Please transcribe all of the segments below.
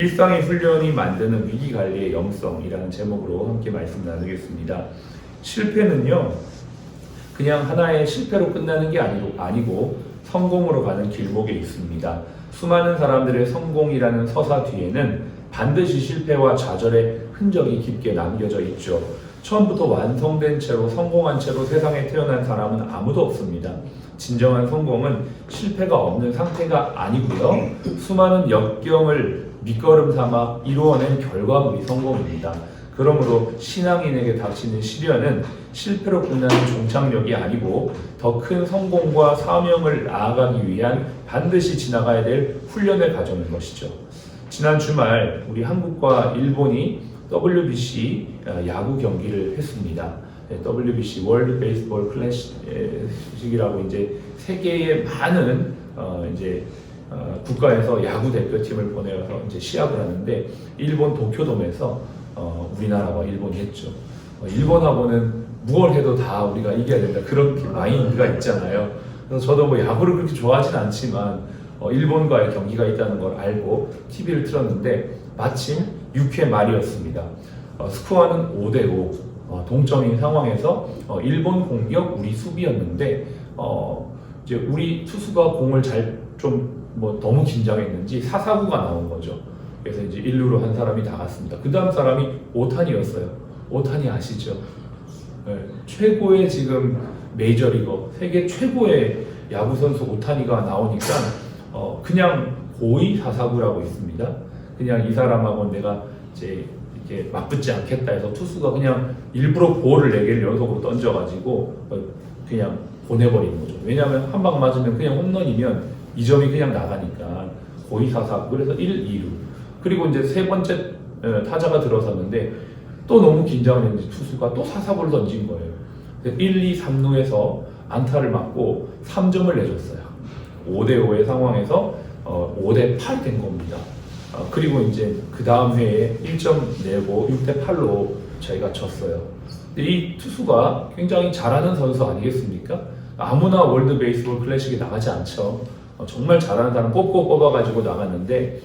일상의 훈련이 만드는 위기관리의 영성이라는 제목으로 함께 말씀 나누겠습니다. 실패는요, 그냥 하나의 실패로 끝나는 게 아니고 성공으로 가는 길목에 있습니다. 수많은 사람들의 성공이라는 서사 뒤에는 반드시 실패와 좌절의 흔적이 깊게 남겨져 있죠. 처음부터 완성된 채로 성공한 채로 세상에 태어난 사람은 아무도 없습니다. 진정한 성공은 실패가 없는 상태가 아니고요. 수많은 역경을 밑거름 삼아 이루어낸 결과물이 성공입니다. 그러므로 신앙인에게 닥치는 시련은 실패로 끝나는 종착역이 아니고 더 큰 성공과 사명을 나아가기 위한 반드시 지나가야 될 훈련의 과정인 것이죠. 지난 주말 우리 한국과 일본이 WBC 야구 경기를 했습니다. WBC 월드 베이스볼 클래식이라고 이제 세계의 많은 국가에서 야구 대표팀을 보내서 이제 시합을 하는데 일본 도쿄돔에서 우리나라와 일본이 했죠. 일본하고는 무얼 해도 다 우리가 이겨야 된다 그런 마인드가 있잖아요. 그래서 저도 뭐 야구를 그렇게 좋아하진 않지만 일본과의 경기가 있다는 걸 알고 TV를 틀었는데 마침 6회 말이었습니다. 스코어는 5대5 동점인 상황에서 일본 공격 우리 수비였는데 이제 우리 투수가 공을 너무 긴장했는지 사사구가 나온 거죠. 그래서 이제 1루로 한 사람이 나갔습니다. 그 다음 사람이 오타니였어요. 오타니 아시죠? 네, 최고의 지금 메이저리거, 세계 최고의 야구 선수 오타니가 나오니까 그냥 고의 사사구라고 있습니다. 그냥 이 사람하고 내가 이제 이렇게 맞붙지 않겠다 해서 투수가 그냥 일부러 볼을 4개를 연속으로 던져가지고 그냥 보내버리는 거죠. 왜냐하면 한 방 맞으면 그냥 홈런이면 2점이 그냥 나가니까 고의 사사구. 그래서 1, 2루. 그리고 이제 세 번째 타자가 들어섰는데 또 너무 긴장을 했는지 투수가 또 사사구를 던진 거예요. 1, 2, 3루에서 안타를 맞고 3점을 내줬어요. 5대5의 상황에서 5대8 된 겁니다. 그리고 이제 그 다음 회에 1점 내고 6대8로 저희가 졌어요. 근데 이 투수가 굉장히 잘하는 선수 아니겠습니까? 아무나 월드 베이스볼 클래식에 나가지 않죠. 정말 잘하는 사람 뽑아가지고 나갔는데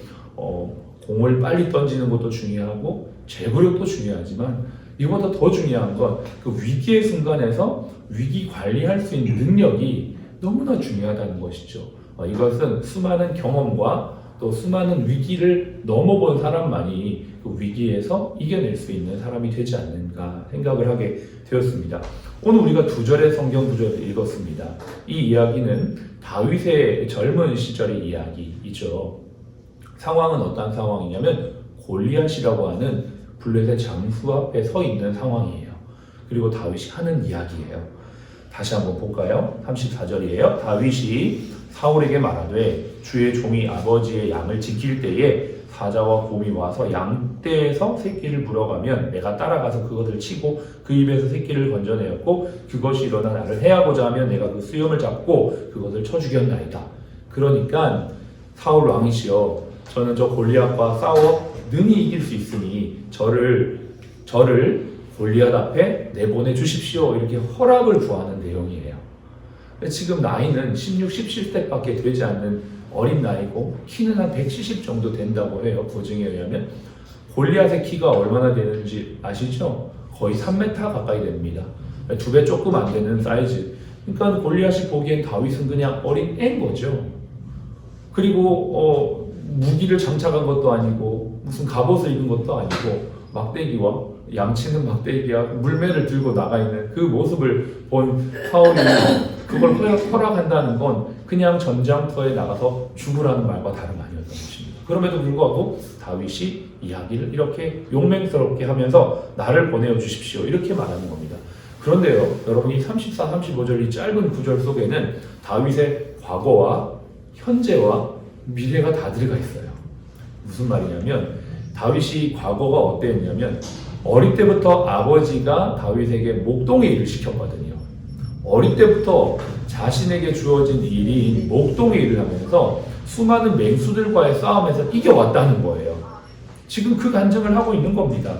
공을 빨리 던지는 것도 중요하고 제구력도 중요하지만 이보다 더 중요한 건 그 위기의 순간에서 위기 관리할 수 있는 능력이 너무나 중요하다는 것이죠. 이것은 수많은 경험과 또 수많은 위기를 넘어본 사람만이 그 위기에서 이겨낼 수 있는 사람이 되지 않는가 생각을 하게 되었습니다. 오늘 우리가 2절의 성경 구절을 읽었습니다. 이 이야기는 다윗의 젊은 시절의 이야기이죠. 상황은 어떤 상황이냐면 골리앗이라고 하는 블레셋 장수 앞에 서 있는 상황이에요. 그리고 다윗이 하는 이야기예요. 다시 한번 볼까요? 34절이에요. 다윗이 사울에게 말하되 주의 종이 아버지의 양을 지킬 때에 사자와 곰이 와서 양떼에서 새끼를 물어가면 내가 따라가서 그것을 치고 그 입에서 새끼를 건져내었고 그것이 일어나 나를 해하고자 하면 내가 그 수염을 잡고 그것을 쳐 죽였나이다. 그러니까 사울 왕이시여 저는 저 골리앗과 싸워 능히 이길 수 있으니 저를 골리앗 앞에 내보내 주십시오. 이렇게 허락을 구하는 내용이에요. 지금 나이는 16, 17세밖에 되지 않는 어린 나이고 키는 한 170 정도 된다고 해요. 보증에 의하면. 골리앗의 키가 얼마나 되는지 아시죠? 거의 3m 가까이 됩니다. 2배 조금 안 되는 사이즈. 그러니까 골리앗이 보기엔 다윗은 그냥 어린 애인 거죠. 그리고 무기를 장착한 것도 아니고 무슨 갑옷을 입은 것도 아니고 막대기와 양치는 막대기와 물매를 들고 나가 있는 그 모습을 본 사울이 그걸 허락한다는 건 그냥 전장터에 나가서 죽으라는 말과 다름 아니었던 것입니다. 그럼에도 불구하고 다윗이 이야기를 이렇게 용맹스럽게 하면서 나를 보내어 주십시오. 이렇게 말하는 겁니다. 그런데요, 여러분이 34, 35절 이 짧은 구절 속에는 다윗의 과거와 현재와 미래가 다 들어가 있어요. 무슨 말이냐면 다윗이 과거가 어땠냐면 어릴 때부터 아버지가 다윗에게 목동의 일을 시켰거든요. 어릴 때부터 자신에게 주어진 일인 목동의 일을 하면서 수많은 맹수들과의 싸움에서 이겨왔다는 거예요. 지금 그 간증을 하고 있는 겁니다.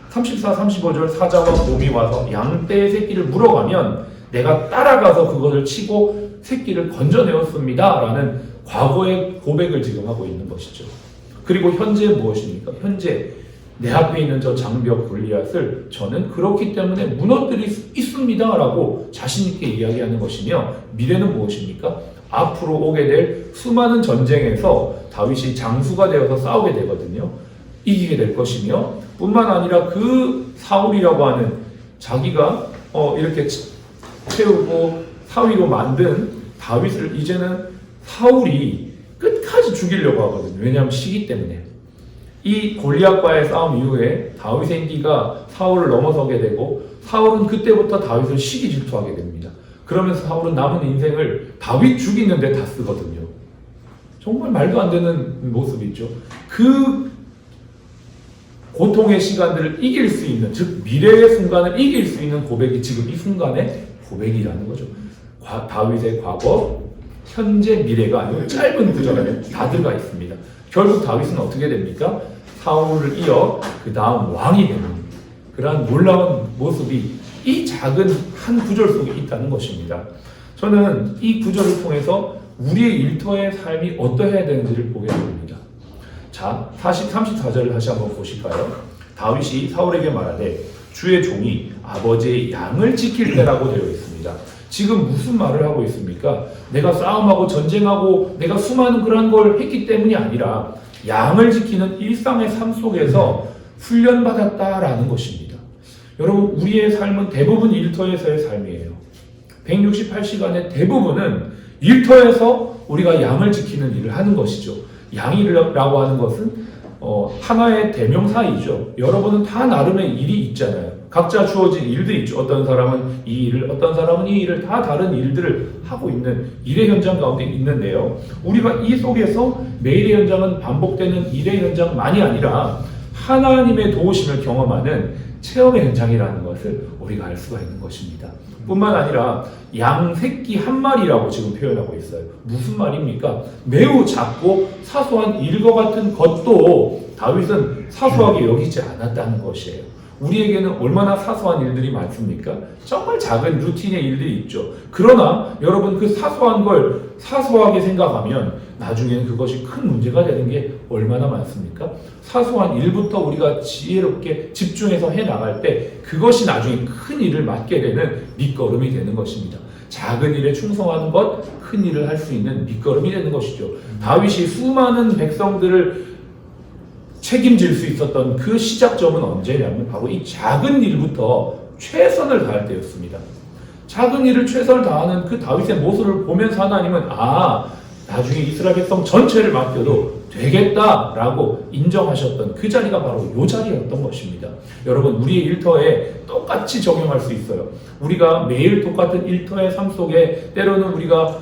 34, 35절 사자와 곰이 와서 양떼의 새끼를 물어가면 내가 따라가서 그것을 치고 새끼를 건져내었습니다. 라는 과거의 고백을 지금 하고 있는 것이죠. 그리고 현재 무엇입니까? 현재 내 앞에 있는 저 장벽 골리앗을 저는 그렇기 때문에 무너뜨릴 수 있습니다 라고 자신있게 이야기하는 것이며, 미래는 무엇입니까? 앞으로 오게 될 수많은 전쟁에서 다윗이 장수가 되어서 싸우게 되거든요. 이기게 될 것이며, 뿐만 아니라 그 사울이라고 하는 자기가 이렇게 채우고 사위로 만든 다윗을 이제는 사울이 끝까지 죽이려고 하거든요. 왜냐하면 시기 때문에. 이 골리앗과의 싸움 이후에 다윗의 인기가 사울을 넘어서게 되고, 사울은 그때부터 다윗을 시기 질투하게 됩니다. 그러면서 사울은 남은 인생을 다윗 죽이는 데 다 쓰거든요. 정말 말도 안 되는 모습이죠. 그 고통의 시간들을 이길 수 있는, 즉 미래의 순간을 이길 수 있는 고백이 지금 이 순간의 고백이라는 거죠. 다윗의 과거, 현재, 미래가 아니고 짧은 구절 안에 다 들어가 있습니다. 결국 다윗은 어떻게 됩니까? 사울을 이어 그 다음 왕이 되는 그러한 놀라운 모습이 이 작은 한 구절 속에 있다는 것입니다. 저는 이 구절을 통해서 우리의 일터의 삶이 어떠해야 되는지를 보게 됩니다. 자, 34절을 다시 한번 보실까요? 다윗이 사울에게 말하되 주의 종이 아버지의 양을 지킬 때라고 되어 있습니다. 지금 무슨 말을 하고 있습니까? 내가 싸움하고 전쟁하고 내가 수많은 그런 걸 했기 때문이 아니라 양을 지키는 일상의 삶 속에서 훈련받았다라는 것입니다. 여러분, 우리의 삶은 대부분 일터에서의 삶이에요. 168시간의 대부분은 일터에서 우리가 양을 지키는 일을 하는 것이죠. 양이라고 하는 것은 하나의 대명사이죠. 여러분은 다 나름의 일이 있잖아요. 각자 주어진 일들이 있죠. 어떤 사람은 이 일을, 어떤 사람은 이 일을, 다 다른 일들을 하고 있는 일의 현장 가운데 있는데요. 우리가 이 속에서 매일의 현장은 반복되는 일의 현장만이 아니라 하나님의 도우심을 경험하는 체험의 현장이라는 것을 우리가 알 수가 있는 것입니다. 뿐만 아니라 양 새끼 한 마리라고 지금 표현하고 있어요. 무슨 말입니까? 매우 작고 사소한 일과 같은 것도 다윗은 사소하게 여기지 않았다는 것이에요. 우리에게는 얼마나 사소한 일들이 많습니까? 정말 작은 루틴의 일들이 있죠. 그러나 여러분, 그 사소한 걸 사소하게 생각하면 나중에는 그것이 큰 문제가 되는 게 얼마나 많습니까? 사소한 일부터 우리가 지혜롭게 집중해서 해나갈 때 그것이 나중에 큰 일을 맡게 되는 밑거름이 되는 것입니다. 작은 일에 충성하는 것, 큰 일을 할 수 있는 밑거름이 되는 것이죠. 다윗이 수많은 백성들을 책임질 수 있었던 그 시작점은 언제냐면 바로 이 작은 일부터 최선을 다할 때였습니다. 작은 일을 최선을 다하는 그 다윗의 모습을 보면서 하나님은 나중에 이스라엘 백성 전체를 맡겨도 되겠다라고 인정하셨던 그 자리가 바로 이 자리였던 것입니다. 여러분, 우리의 일터에 똑같이 적용할 수 있어요. 우리가 매일 똑같은 일터의 삶 속에 때로는 우리가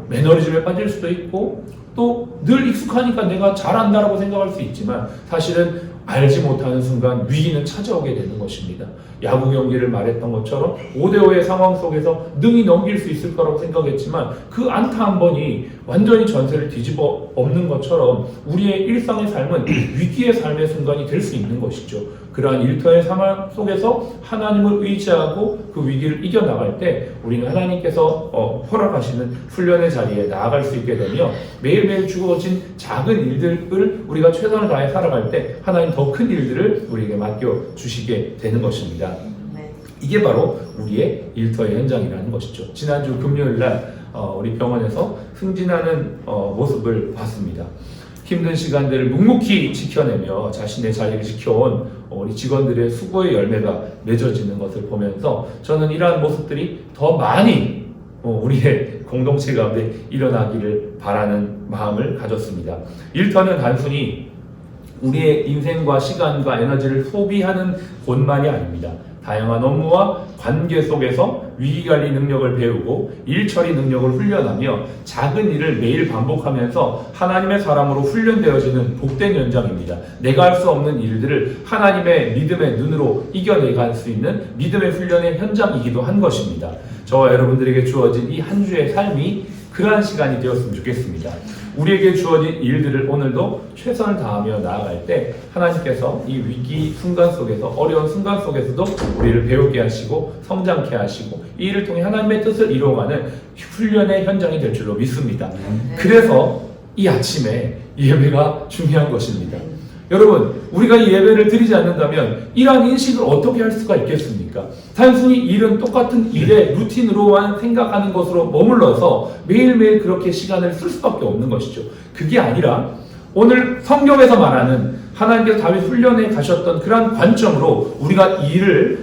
매너리즘에 빠질 수도 있고 또 늘 익숙하니까 내가 잘한다라고 생각할 수 있지만 사실은 알지 못하는 순간 위기는 찾아오게 되는 것입니다. 야구 경기를 말했던 것처럼 5대5의 상황 속에서 능히 넘길 수 있을 거라고 생각했지만 그 안타 한 번이 완전히 전세를 뒤집어 엎는 것처럼 우리의 일상의 삶은 위기의 삶의 순간이 될 수 있는 것이죠. 그러한 일터의 상황 속에서 하나님을 의지하고 그 위기를 이겨나갈 때 우리는 하나님께서 허락하시는 훈련의 자리에 나아갈 수 있게 되며 매일매일 주어진 작은 일들을 우리가 최선을 다해 살아갈 때 하나님 더 큰 일들을 우리에게 맡겨주시게 되는 것입니다. 이게 바로 우리의 일터의 현장이라는 것이죠. 지난주 금요일날 우리 병원에서 승진하는 모습을 봤습니다. 힘든 시간들을 묵묵히 지켜내며 자신의 자리를 지켜온 우리 직원들의 수고의 열매가 맺어지는 것을 보면서 저는 이러한 모습들이 더 많이 우리의 공동체 가운데 일어나기를 바라는 마음을 가졌습니다. 일터는 단순히 우리의 인생과 시간과 에너지를 소비하는 곳만이 아닙니다. 다양한 업무와 관계 속에서 위기관리 능력을 배우고 일처리 능력을 훈련하며 작은 일을 매일 반복하면서 하나님의 사람으로 훈련되어지는 복된 현장입니다. 내가 할 수 없는 일들을 하나님의 믿음의 눈으로 이겨내갈 수 있는 믿음의 훈련의 현장이기도 한 것입니다. 저와 여러분들에게 주어진 이 한 주의 삶이 그러한 시간이 되었으면 좋겠습니다. 우리에게 주어진 일들을 오늘도 최선을 다하며 나아갈 때 하나님께서 이 위기 순간 속에서 어려운 순간 속에서도 우리를 배우게 하시고 성장케 하시고 이 일을 통해 하나님의 뜻을 이루어가는 훈련의 현장이 될 줄로 믿습니다. 그래서 이 아침에 예배가 중요한 것입니다. 여러분, 우리가 이 예배를 드리지 않는다면 이러한 인식을 어떻게 할 수가 있겠습니까? 단순히 일은 똑같은 일의 루틴으로만 생각하는 것으로 머물러서 매일매일 그렇게 시간을 쓸 수밖에 없는 것이죠. 그게 아니라 오늘 성경에서 말하는 하나님께서 다윗 훈련에 가셨던 그러한 관점으로 우리가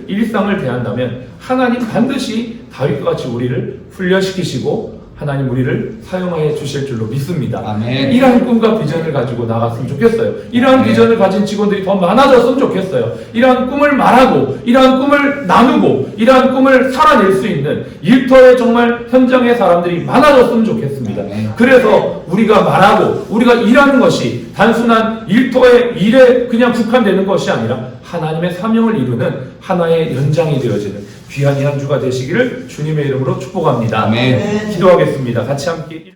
일상을 대한다면 하나님 반드시 다윗과 같이 우리를 훈련시키시고 하나님 우리를 사용하여 주실 줄로 믿습니다. 아멘. 이러한 꿈과 비전을 가지고 나갔으면 좋겠어요. 이러한 아멘. 비전을 가진 직원들이 더 많아졌으면 좋겠어요. 이러한 꿈을 말하고 이러한 꿈을 나누고 이러한 꿈을 살아낼 수 있는 일터에 정말 현장의 사람들이 많아졌으면 좋겠습니다. 아멘. 그래서 우리가 말하고 우리가 일하는 것이 단순한 일터의 일에 그냥 국한되는 것이 아니라 하나님의 사명을 이루는 하나의 연장이 되어지는 귀한 이 한 주가 되시기를 주님의 이름으로 축복합니다. 아멘. 기도하겠습니다. 같이 함께